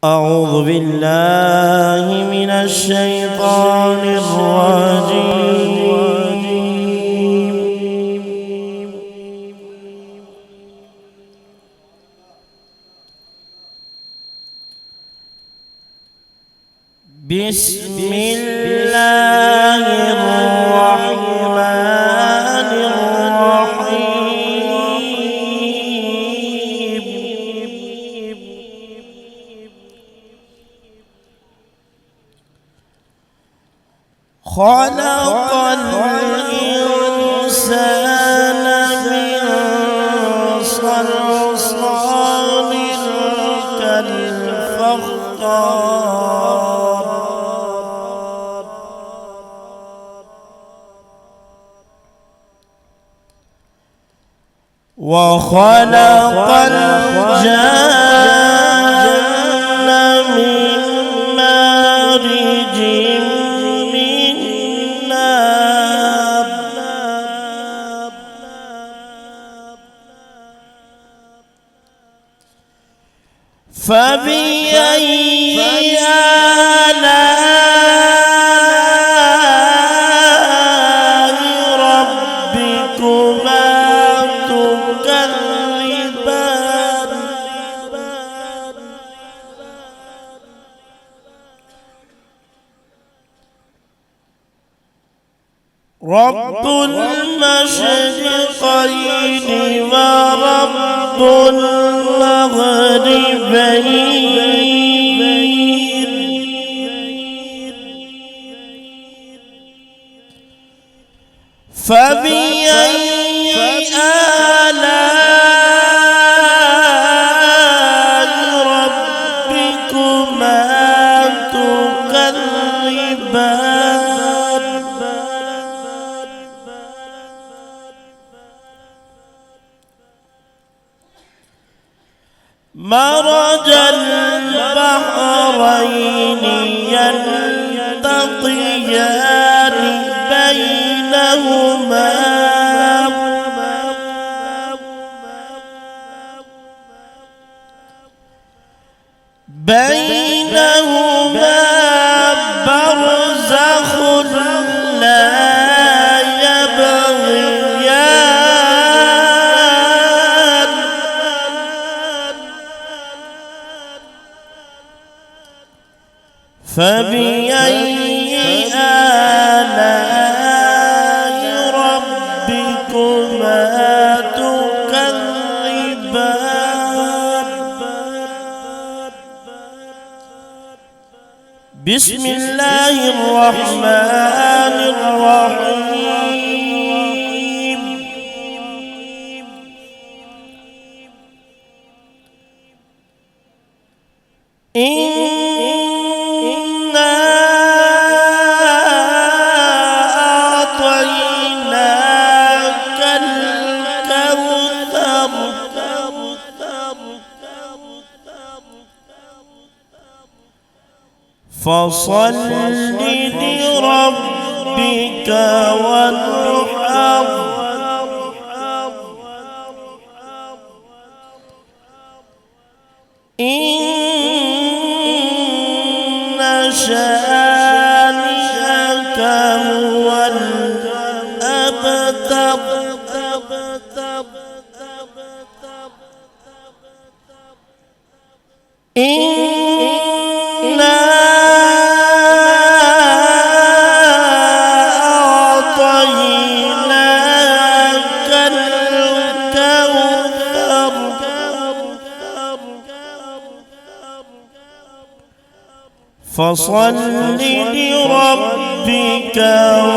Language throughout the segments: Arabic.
أعوذ بالله من الشيطان الرجيم. بسم الله الرحمن الرحيم. خلق الإنسان من صلصال كالفخار وخلق الجن من مارج من نار فبأي آلاء ربكما تكذبان رب المشرقين ورب المغربين فبأي آلاء ربكما تكذبان مرج البحرين يلتقيان بينهما برزخ لا يبغيان فبأي آلاء ربكما تكذبان بسم الله الرحمن الرحيم. إنا أعطيناك الكوثر فصل لربك وانحر إن شانئك هو الأبتر إنا أعطيناك الكوثر فصل لربك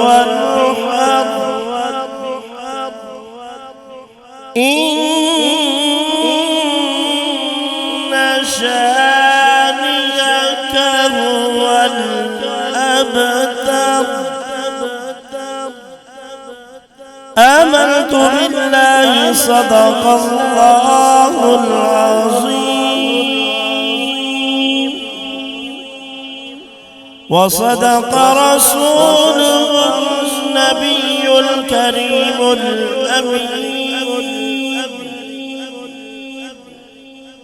وانحر إن شانئك هو الأبتر آمنت بالله صدق الله العظيم وصدق رسوله النبي الكريم الأمين